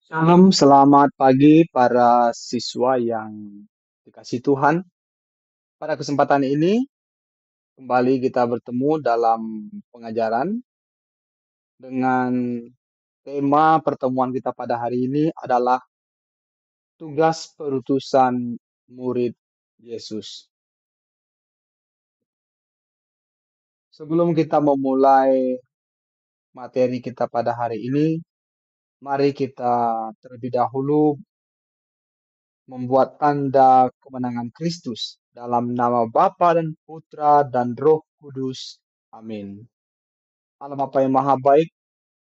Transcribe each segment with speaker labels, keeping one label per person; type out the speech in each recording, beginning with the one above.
Speaker 1: Shalom, selamat pagi para siswa yang dikasih Tuhan. Pada kesempatan ini, kembali kita bertemu dalam pengajaran dengan tema pertemuan kita pada hari ini adalah tugas perutusan murid Yesus. Sebelum kita memulai materi kita pada hari ini, mari kita terlebih dahulu membuat tanda kemenangan Kristus dalam nama Bapa dan Putra dan Roh Kudus. Amin. Allah Bapa yang Maha Baik,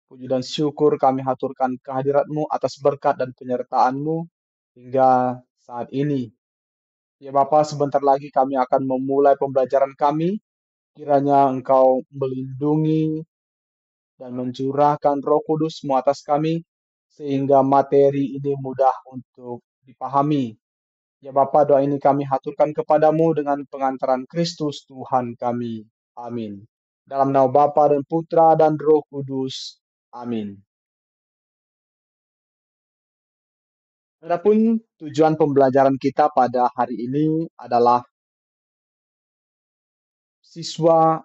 Speaker 1: puji dan syukur kami haturkan kehadirat-Mu atas berkat dan penyertaan-Mu hingga saat ini. Ya Bapa, sebentar lagi kami akan memulai pembelajaran kami. Kiranya Engkau melindungi dan mencurahkan Roh Kudus-Mu atas kami, sehingga materi ini mudah untuk dipahami. Ya Bapa, doa ini kami haturkan kepadamu dengan pengantaran Kristus Tuhan kami. Amin. Dalam nama Bapa dan Putra dan Roh Kudus. Amin. Adapun tujuan pembelajaran kita pada hari ini adalah siswa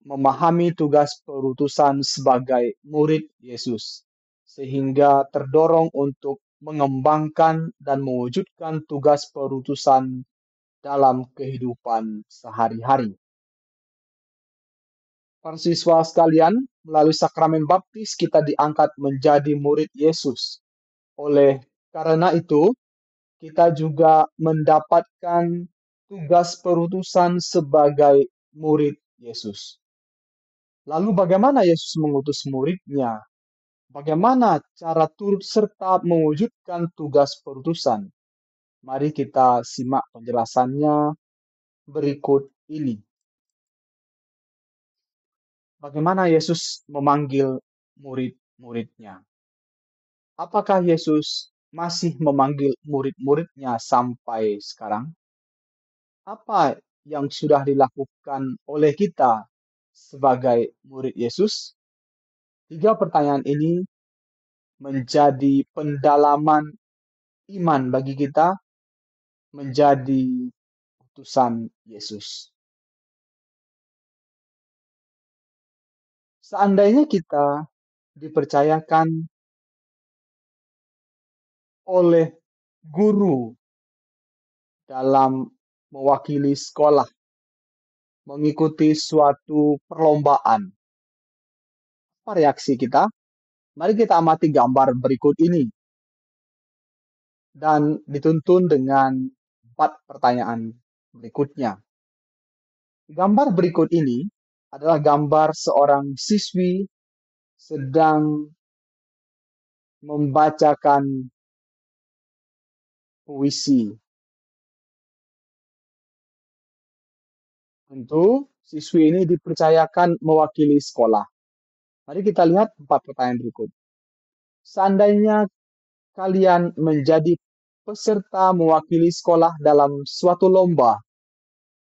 Speaker 1: memahami tugas perutusan sebagai murid Yesus, sehingga terdorong untuk mengembangkan dan mewujudkan tugas perutusan dalam kehidupan sehari-hari. Para siswa sekalian, melalui sakramen baptis kita diangkat menjadi murid Yesus. Oleh karena itu, kita juga mendapatkan tugas perutusan sebagai murid Yesus. Lalu bagaimana Yesus mengutus muridnya? Bagaimana cara turut serta mewujudkan tugas perutusan? Mari kita simak penjelasannya berikut ini. Bagaimana Yesus memanggil murid-muridnya? Apakah Yesus masih memanggil murid-muridnya sampai sekarang? Apa yang sudah dilakukan oleh kita sebagai murid Yesus? Tiga pertanyaan ini menjadi pendalaman iman bagi kita menjadi utusan Yesus. Seandainya kita dipercayakan oleh guru dalam mewakili sekolah, mengikuti suatu perlombaan, apa reaksi kita? Mari kita amati gambar berikut ini dan dituntun dengan 4 pertanyaan berikutnya. Gambar berikut ini adalah gambar seorang siswi sedang membacakan puisi. Tentu, siswi ini dipercayakan mewakili sekolah. Mari kita lihat 4 pertanyaan berikut. Seandainya kalian menjadi peserta mewakili sekolah dalam suatu lomba,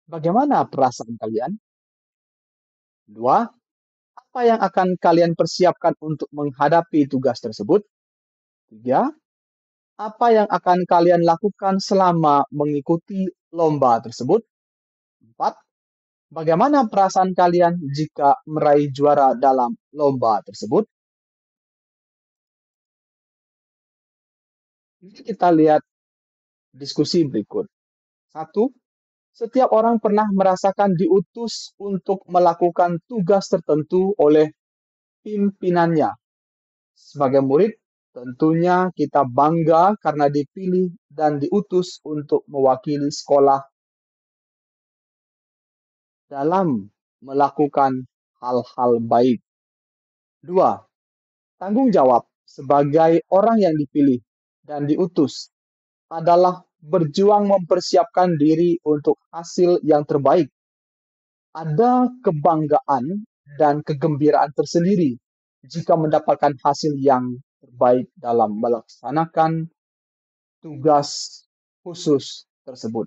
Speaker 1: bagaimana perasaan kalian? 2. Apa yang akan kalian persiapkan untuk menghadapi tugas tersebut? 3. Apa yang akan kalian lakukan selama mengikuti lomba tersebut? 4. Bagaimana perasaan kalian jika meraih juara dalam lomba tersebut? Mari kita lihat diskusi berikut. 1. Setiap orang pernah merasakan diutus untuk melakukan tugas tertentu oleh pimpinannya. Sebagai murid, tentunya kita bangga karena dipilih dan diutus untuk mewakili sekolah dalam melakukan hal-hal baik. 2. Tanggung jawab sebagai orang yang dipilih dan diutus adalah berjuang mempersiapkan diri untuk hasil yang terbaik. Ada kebanggaan dan kegembiraan tersendiri jika mendapatkan hasil yang terbaik dalam melaksanakan tugas khusus tersebut.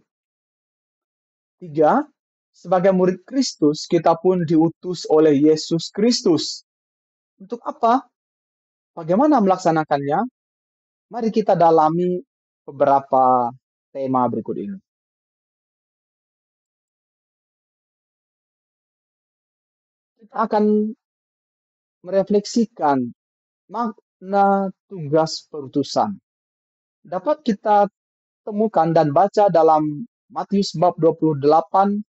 Speaker 1: 3. Sebagai murid Kristus, kita pun diutus oleh Yesus Kristus. Untuk apa? Bagaimana melaksanakannya? Mari kita dalami beberapa tema berikut ini. Kita akan merefleksikan makna tugas perutusan. Dapat kita temukan dan baca dalam Matius bab 28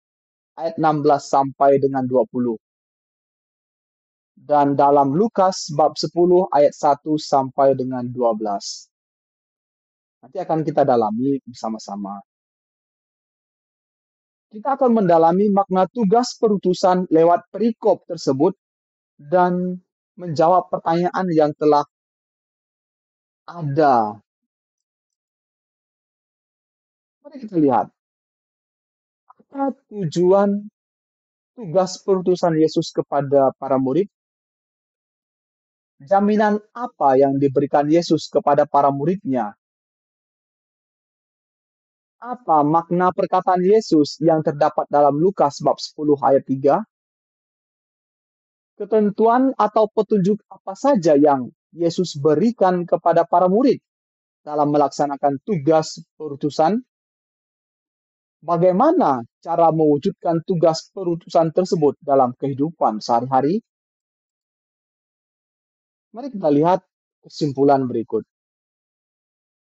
Speaker 1: ayat 16 sampai dengan 20. Dan dalam Lukas bab 10 ayat 1 sampai dengan 12. Nanti akan kita dalami bersama-sama. Kita akan mendalami makna tugas perutusan lewat perikop tersebut dan menjawab pertanyaan yang telah ada. Mari kita lihat, apa tujuan tugas perutusan Yesus kepada para murid? Jaminan apa yang diberikan Yesus kepada para muridnya? Apa makna perkataan Yesus yang terdapat dalam Lukas bab 10 ayat 3? Ketentuan atau petunjuk apa saja yang Yesus berikan kepada para murid dalam melaksanakan tugas perutusan? Bagaimana cara mewujudkan tugas perutusan tersebut dalam kehidupan sehari-hari? Mari kita lihat kesimpulan berikut.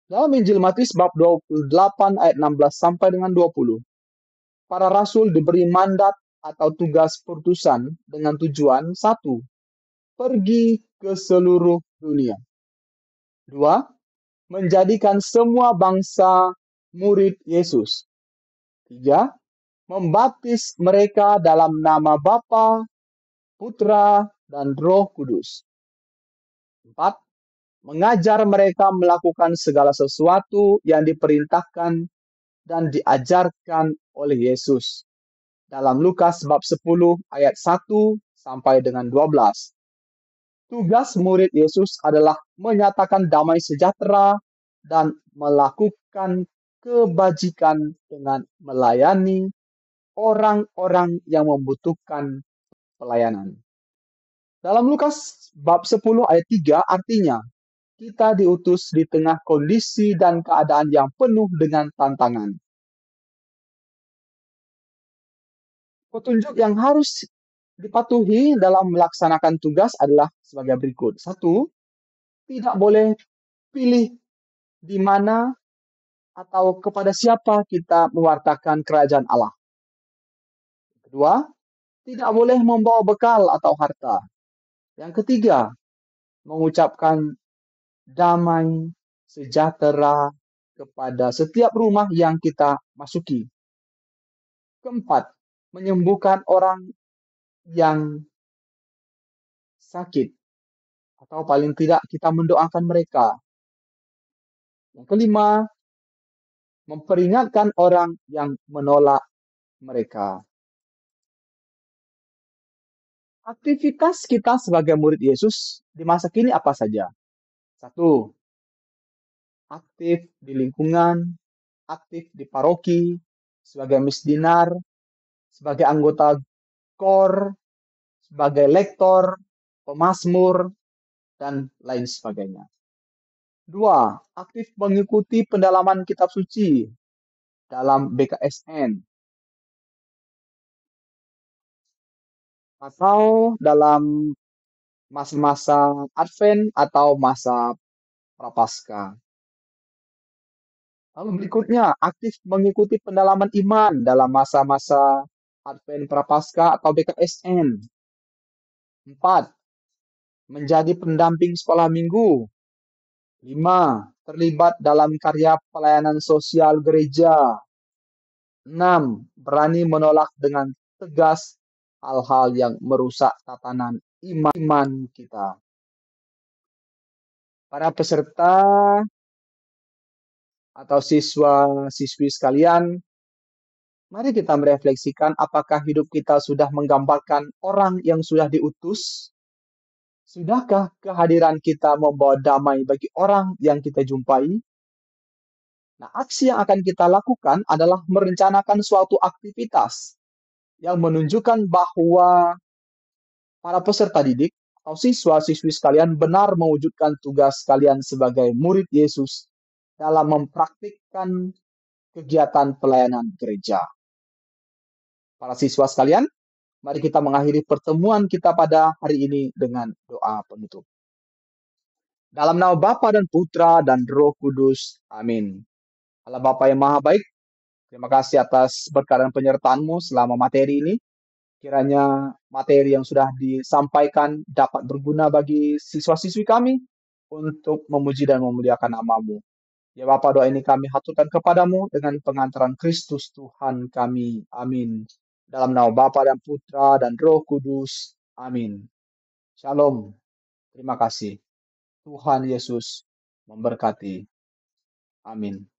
Speaker 1: Dalam Injil Matius bab 28 ayat 16 sampai dengan 20, para rasul diberi mandat atau tugas perutusan dengan tujuan: 1. Pergi ke seluruh dunia. 2. Menjadikan semua bangsa murid Yesus. 3. Membaptis mereka dalam nama Bapa, Putra, dan Roh Kudus. 4. Mengajar mereka melakukan segala sesuatu yang diperintahkan dan diajarkan oleh Yesus. Dalam Lukas bab 10 ayat 1 sampai dengan 12. Tugas murid Yesus adalah menyatakan damai sejahtera dan melakukan kebajikan dengan melayani orang-orang yang membutuhkan pelayanan. Dalam Lukas bab 10 ayat 3 artinya, kita diutus di tengah kondisi dan keadaan yang penuh dengan tantangan. Petunjuk yang harus dipatuhi dalam melaksanakan tugas adalah sebagai berikut. 1. Tidak boleh pilih di mana atau kepada siapa kita mewartakan kerajaan Allah. Kedua, tidak boleh membawa bekal atau harta. Yang ketiga, mengucapkan damai sejahtera kepada setiap rumah yang kita masuki. Keempat, menyembuhkan orang yang sakit, atau paling tidak kita mendoakan mereka. Yang kelima, memperingatkan orang yang menolak mereka. Aktivitas kita sebagai murid Yesus di masa kini apa saja? 1. Aktif di lingkungan, aktif di paroki, sebagai misdinar, sebagai anggota KOR, sebagai lektor, pemazmur, dan lain sebagainya. 2. Aktif mengikuti pendalaman kitab suci dalam BKSN atau dalam masa-masa Advent atau masa Prapaskah. Lalu berikutnya, aktif mengikuti pendalaman iman dalam masa-masa Advent Prapaskah atau BKSN. 4. Menjadi pendamping sekolah minggu. 5. Terlibat dalam karya pelayanan sosial gereja. 6. Berani menolak dengan tegas hal-hal yang merusak tatanan iman kita. Para peserta atau siswa-siswi sekalian, mari kita merefleksikan apakah hidup kita sudah menggambarkan orang yang sudah diutus. Sudahkah kehadiran kita membawa damai bagi orang yang kita jumpai? Nah, aksi yang akan kita lakukan adalah merencanakan suatu aktivitas yang menunjukkan bahwa para peserta didik atau siswa-siswi sekalian benar mewujudkan tugas kalian sebagai murid Yesus dalam mempraktikkan kegiatan pelayanan gereja. Para siswa sekalian, mari kita mengakhiri pertemuan kita pada hari ini dengan doa penutup. Dalam nama Bapa dan Putra dan Roh Kudus. Amin. Allah Bapa yang Maha Baik, terima kasih atas berkat dan penyertaan-Mu selama materi ini. Kiranya materi yang sudah disampaikan dapat berguna bagi siswa-siswi kami untuk memuji dan memuliakan nama-Mu. Ya Bapa, doa ini kami haturkan kepadamu dengan pengantaran Kristus Tuhan kami. Amin. Dalam nama Bapa dan Putra dan Roh Kudus. Amin. Shalom. Terima kasih. Tuhan Yesus memberkati. Amin.